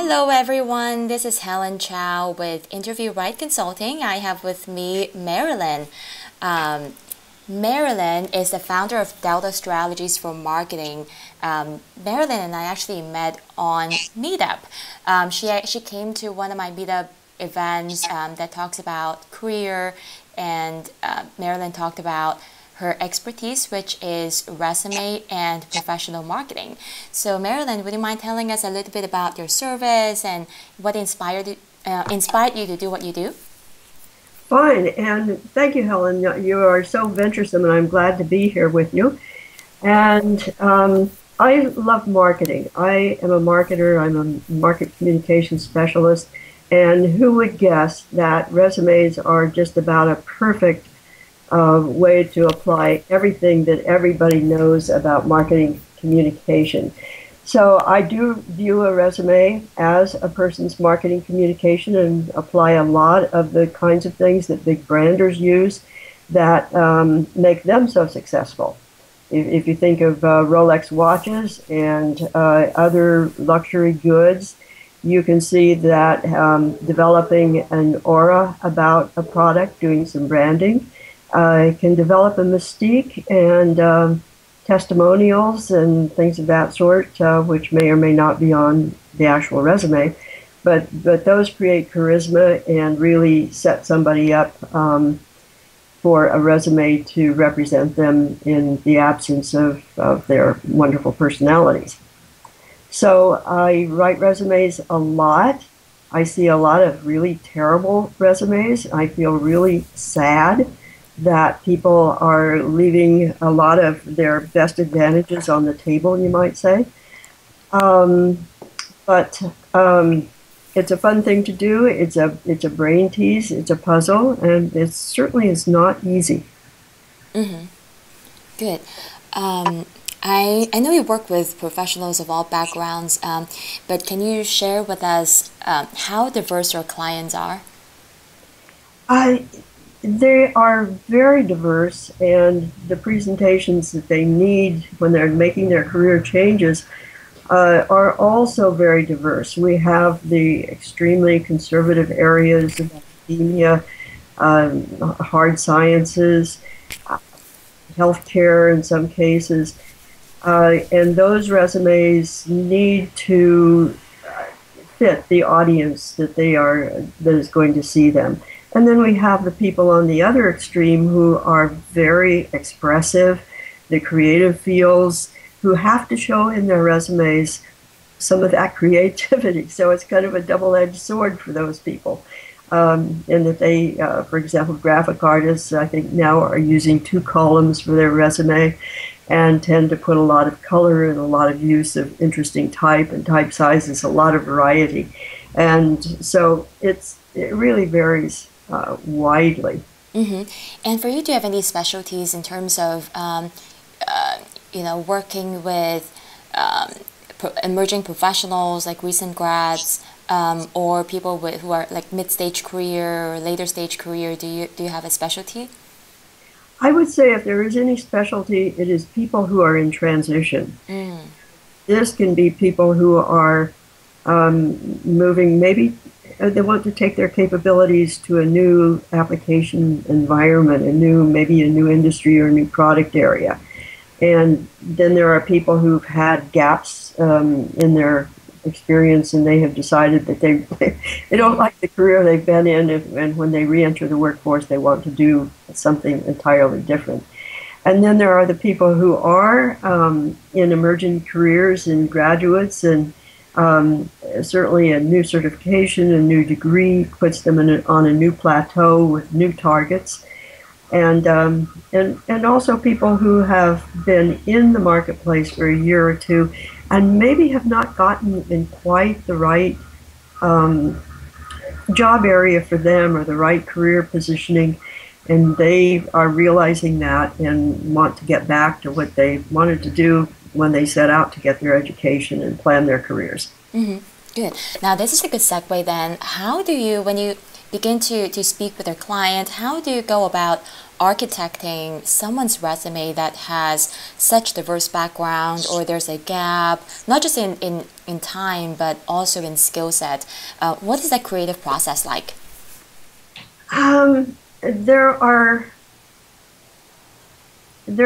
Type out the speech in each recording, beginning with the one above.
Hello everyone, this is Helen Chow with Interview Right Consulting. I have with me Marilyn. Marilyn is the founder of Delta Strategies for Marketing. Marilyn and I actually met on Meetup. She came to one of my Meetup events that talks about career, and Marilyn talked about her expertise, which is resume and professional marketing. So Marilyn, would you mind telling us a little bit about your service and what inspired you to do what you do? Fine, and thank you, Helen. You are so venturesome, and I'm glad to be here with you. And I love marketing. I am a marketer. I'm a market communication specialist. And who would guess that resumes are just about a perfect way to apply everything that everybody knows about marketing communication. So I do view a resume as a person's marketing communication and apply a lot of the kinds of things that big branders use that make them so successful. If you think of Rolex watches and other luxury goods, you can see that developing an aura about a product, doing some branding, can develop a mystique and testimonials and things of that sort, which may or may not be on the actual resume, but those create charisma and really set somebody up for a resume to represent them in the absence of their wonderful personalities. So I write resumes a lot. I see a lot of really terrible resumes. I feel really sad that people are leaving a lot of their best advantages on the table, you might say. But it's a fun thing to do. It's a brain tease. It's a puzzle, and it certainly is not easy. Mm-hmm. Good. I know you work with professionals of all backgrounds, but can you share with us how diverse your clients are? They are very diverse, and the presentations that they need when they're making their career changes are also very diverse. We have the extremely conservative areas of academia, hard sciences, healthcare in some cases, and those resumes need to fit the audience that is going to see them. And then we have the people on the other extreme who are very expressive, the creative fields, who have to show in their resumes some of that creativity. So it's kind of a double-edged sword for those people. In that they, for example, graphic artists, I think now are using 2 columns for their resume and tend to put a lot of color and a lot of use of interesting type and type sizes, a lot of variety. And so it really varies widely. Mm-hmm. And for you, do you have any specialties in terms of, working with emerging professionals like recent grads, or people who are like mid-stage career or later stage career? Do you have a specialty? I would say if there is any specialty, it is people who are in transition. Mm. This can be people who are moving, maybe they want to take their capabilities to a new application environment, maybe a new industry or a new product area. And then there are people who've had gaps in their experience, and they have decided that they don't like the career they've been in, and when they re-enter the workforce, they want to do something entirely different. And then there are the people who are in emerging careers and graduates, and certainly a new certification, a new degree puts them on a new plateau with new targets. And also people who have been in the marketplace for a year or two and maybe have not gotten in quite the right job area for them or the right career positioning, and they are realizing that and want to get back to what they wanted to do when they set out to get their education and plan their careers. Mm-hmm. Good. Now this is a good segue then. How do you, begin to speak with their client, how do you go about architecting someone's resume that has such diverse background, or there's a gap, not just in time, but also in skill set? What is that creative process like? There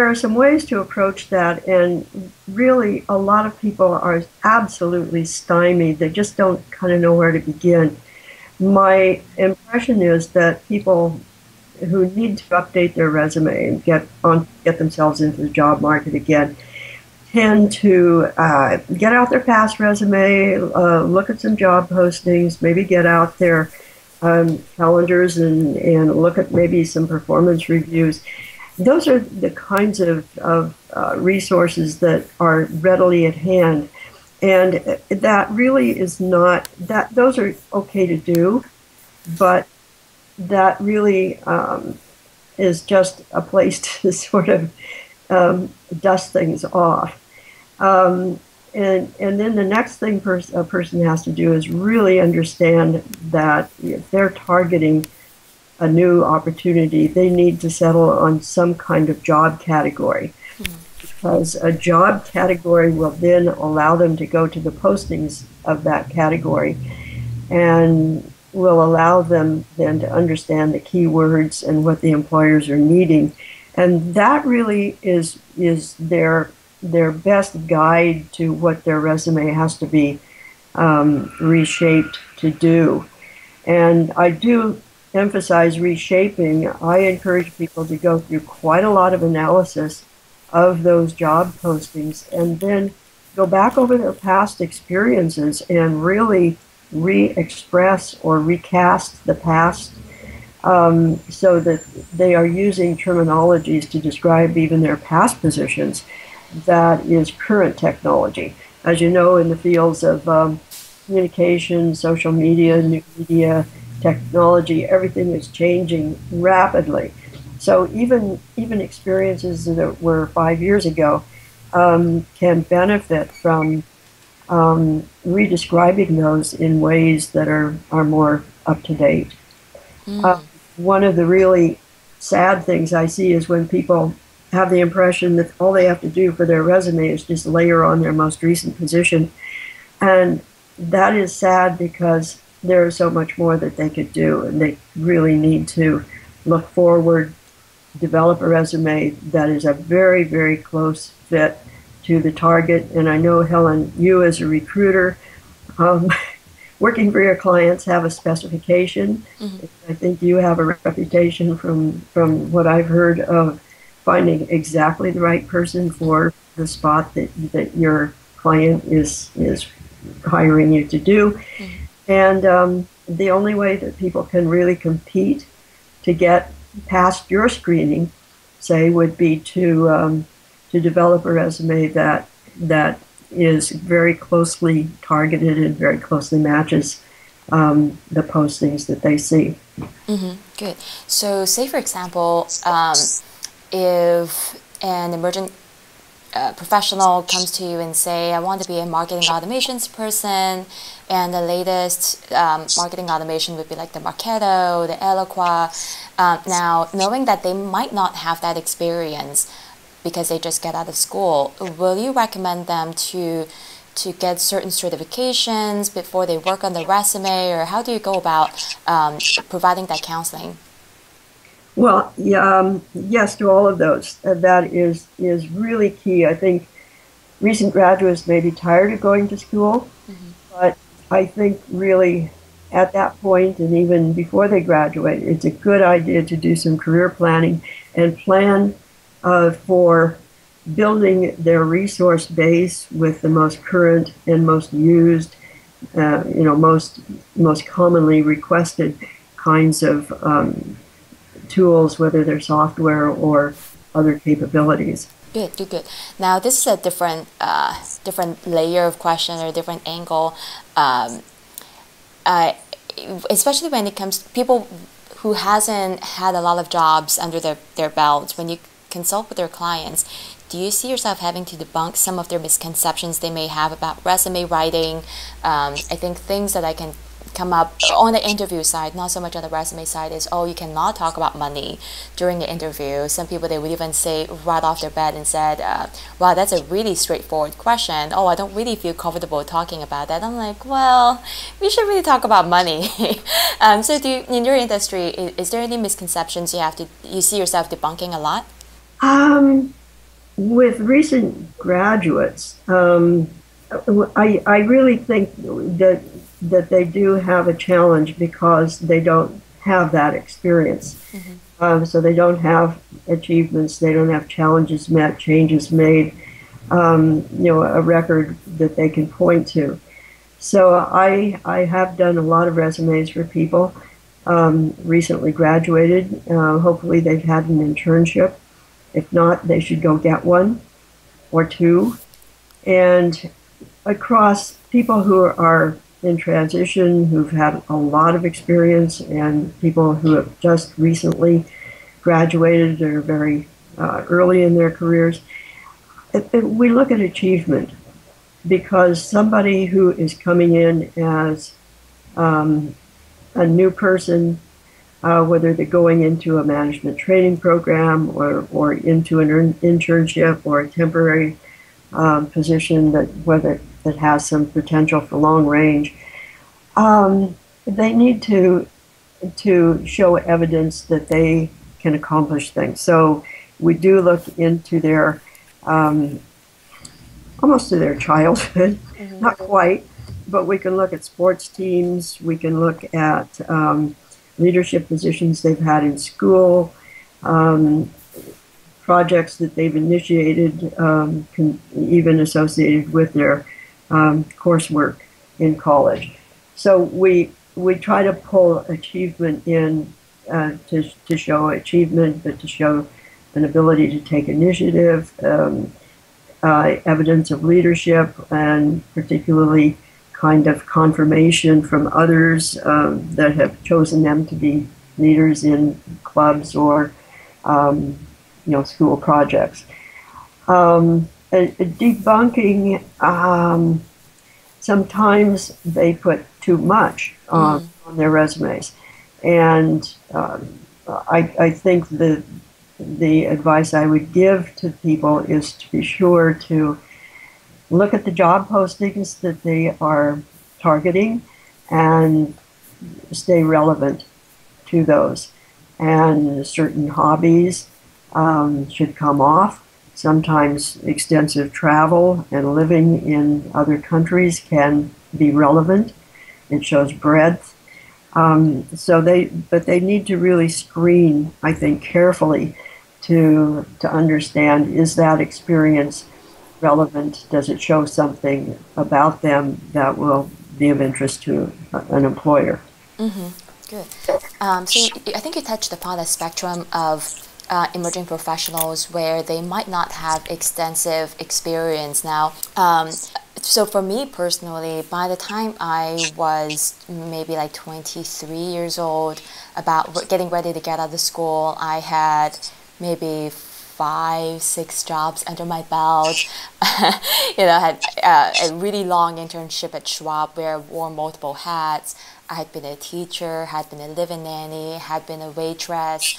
are some ways to approach that, and really a lot of people are absolutely stymied. They just don't kind of know where to begin. My impression is that people who need to update their resume and get themselves into the job market again tend to get out their past resume, look at some job postings, maybe get out their calendars and look at maybe some performance reviews. Those are the kinds of resources that are readily at hand. And that really is not, that those are okay to do, but that really is just a place to sort of dust things off. And then the next thing a person has to do is really understand that if they're targeting a new opportunity, they need to settle on some kind of job category. Because a job category will then allow them to go to the postings of that category and will allow them then to understand the keywords and what the employers are needing. And that really is their best guide to what their resume has to be reshaped to do. And I do emphasize reshaping. I encourage people to go through quite a lot of analysis of those job postings and then go back over their past experiences and really re-express or recast the past so that they are using terminologies to describe even their past positions that is current technology. As you know, in the fields of communication, social media, new media, technology, everything is changing rapidly. So even experiences that were 5 years ago can benefit from redescribing those in ways that are more up to date. One of the really sad things I see is when people have the impression that all they have to do for their resume is just layer on their most recent position. And that is sad because there is so much more that they could do, and they really need to look forward, develop a resume that is a very, very close fit to the target. And I know, Helen, you as a recruiter, working for your clients, have a specification. I think you have a reputation from what I've heard of finding exactly the right person for the spot that your client is hiring you to do. And the only way that people can really compete to get past your screening, say, would be to develop a resume that is very closely targeted and very closely matches the postings that they see. Good. So say, for example, if an emerging professional comes to you and say, I want to be a marketing automations person, and the latest marketing automation would be like the Marketo, the Eloqua. Now, knowing that they might not have that experience because they just get out of school, will you recommend them to get certain certifications before they work on the resume, or how do you go about providing that counseling? Well, yes to all of those. That is really key. I think recent graduates may be tired of going to school, but I think really at that point and even before they graduate, it's a good idea to do some career planning and plan for building their resource base with the most current and most used, most commonly requested kinds of tools, whether they're software or other capabilities. Good. Now, this is a different layer of question or different angle, especially when it comes to people who hasn't had a lot of jobs under their belts. When you consult with their clients, do you see yourself having to debunk some of their misconceptions they may have about resume writing? I think things that I can come up on the interview side, not so much on the resume side, is, oh, you cannot talk about money during the interview. Some people, they would even say right off their bed and said, wow, that's a really straightforward question. Oh, I don't really feel comfortable talking about that. I'm like, well, we should really talk about money. So in your industry, is there any misconceptions you see yourself debunking a lot? With recent graduates, I really think that they do have a challenge because they don't have that experience. So they don't have achievements, they don't have challenges met, changes made, a record that they can point to. So I have done a lot of resumes for people recently graduated. Hopefully they've had an internship. If not, they should go get one or two. And across people who are in transition, who've had a lot of experience, and people who have just recently graduated or very early in their careers, we look at achievement, because somebody who is coming in as a new person, whether they're going into a management training program or into an internship or a temporary position that has some potential for long range, they need to show evidence that they can accomplish things. So we do look into their almost to their childhood, not quite, but we can look at sports teams, we can look at leadership positions they've had in school, projects that they've initiated, even associated with their coursework in college. So we try to pull achievement in to show achievement, but to show an ability to take initiative, evidence of leadership, and particularly kind of confirmation from others that have chosen them to be leaders in clubs or school projects. Debunking, sometimes they put too much on their resumes, and I think the advice I would give to people is to be sure to look at the job postings that they are targeting and stay relevant to those. And certain hobbies should come off. Sometimes extensive travel and living in other countries can be relevant. It shows breadth. But they need to really screen, I think, carefully to understand, is that experience relevant? Does it show something about them that will be of interest to an employer? Good. So I think you touched upon a spectrum of emerging professionals where they might not have extensive experience now. So for me personally, by the time I was maybe like 23 years old, about getting ready to get out of school, I had maybe 5-6 jobs under my belt. I had a really long internship at Schwab where I wore multiple hats. I had been a teacher, had been a live-in nanny, had been a waitress.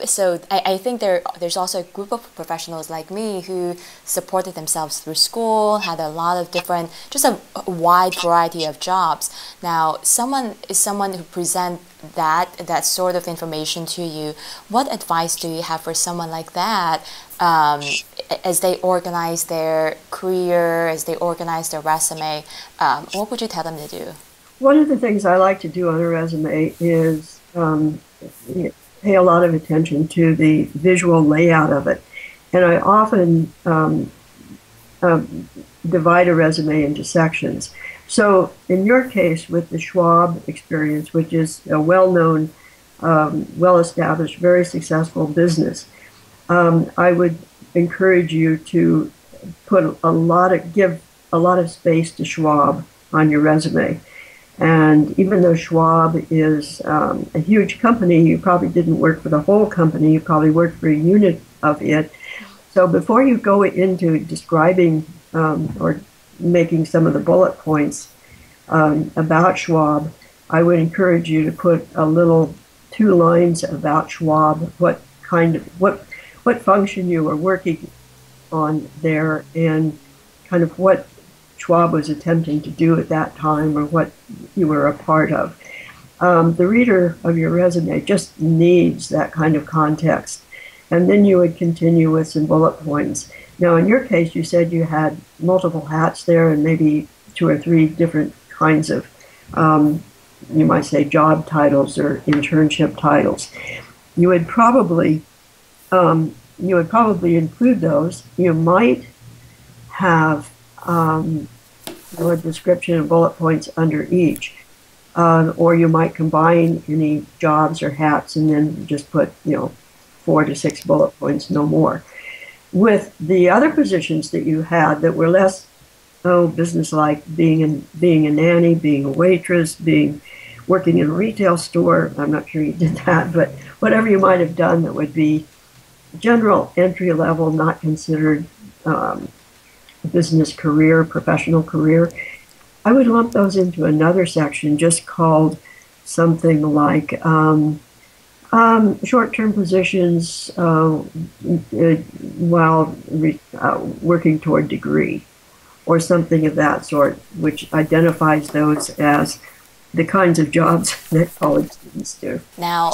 So I think there's also a group of professionals like me who supported themselves through school, had a lot of different, just a wide variety of jobs. Now, someone who present that sort of information to you. What advice do you have for someone like that as they organize their career, as they organize their resume? What would you tell them to do? One of the things I like to do on a resume is pay a lot of attention to the visual layout of it. And I often divide a resume into sections. So in your case, with the Schwab experience, which is a well-known, well-established, very successful business, I would encourage you to give a lot of space to Schwab on your resume. And even though Schwab is a huge company, you probably didn't work for the whole company, you probably worked for a unit of it. So before you go into describing or making some of the bullet points, about Schwab, I would encourage you to put a little 2 lines about Schwab, what function you were working on there, and kind of what Schwab was attempting to do at that time, or what you were a part of. The reader of your resume just needs that kind of context. And then you would continue with some bullet points. Now, in your case, you said you had multiple hats there and maybe 2 or 3 different kinds of, you might say, job titles or internship titles. You would probably include those. You might have a description and bullet points under each. Or you might combine any jobs or hats and then just put, 4 to 6 bullet points, no more. With the other positions that you had that were less, business-like, being a nanny, being a waitress, working in a retail store, I'm not sure you did that, but whatever you might have done that would be general entry level, not considered business career, professional career, I would lump those into another section just called something like short-term positions while working toward degree, or something of that sort, which identifies those as the kinds of jobs that college students do. Now,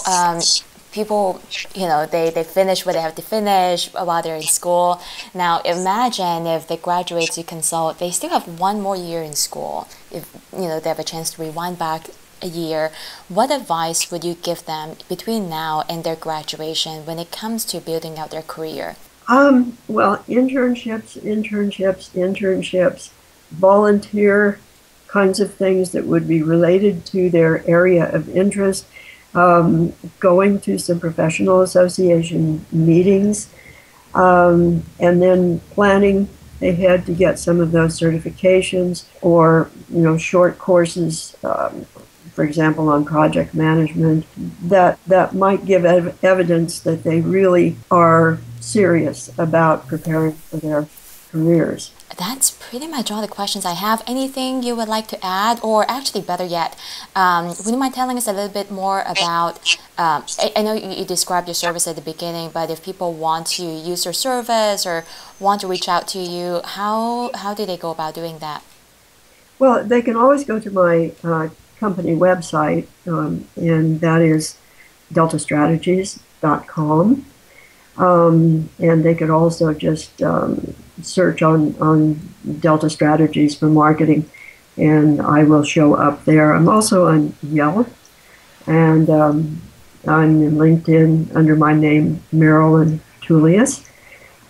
people, they finish what they have to finish while they're in school. Now, imagine if they graduate to consult, they still have 1 more year in school. If, they have a chance to rewind back a year, what advice would you give them between now and their graduation when it comes to building out their career? Well, internships, volunteer kinds of things that would be related to their area of interest, going to some professional association meetings, and then planning ahead to get some of those certifications, or short courses, for example, on project management, that might give evidence that they really are serious about preparing for their careers. That's pretty much all the questions I have. Anything you would like to add, or actually better yet, would you mind telling us a little bit more about, I know you described your service at the beginning, but if people want to use your service or want to reach out to you, how do they go about doing that? Well, they can always go to my company website, and that is deltastrategies.com. And they could also just search on Delta Strategies for marketing, and I will show up there. I'm also on Yelp, and I'm in LinkedIn under my name, Marilyn Tullius.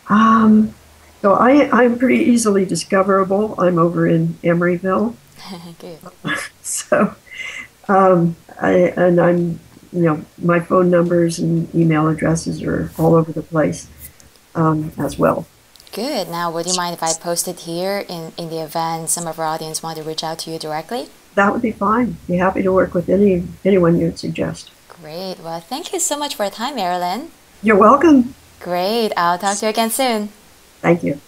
So I'm pretty easily discoverable. I'm over in Emeryville. Good. So, my phone numbers and email addresses are all over the place as well. Good. Now, would you mind if I post it here in the event some of our audience want to reach out to you directly? That would be fine. Be happy to work with anyone you'd suggest. Great. Well, thank you so much for your time, Marilyn. You're welcome. Great. I'll talk to you again soon. Thank you.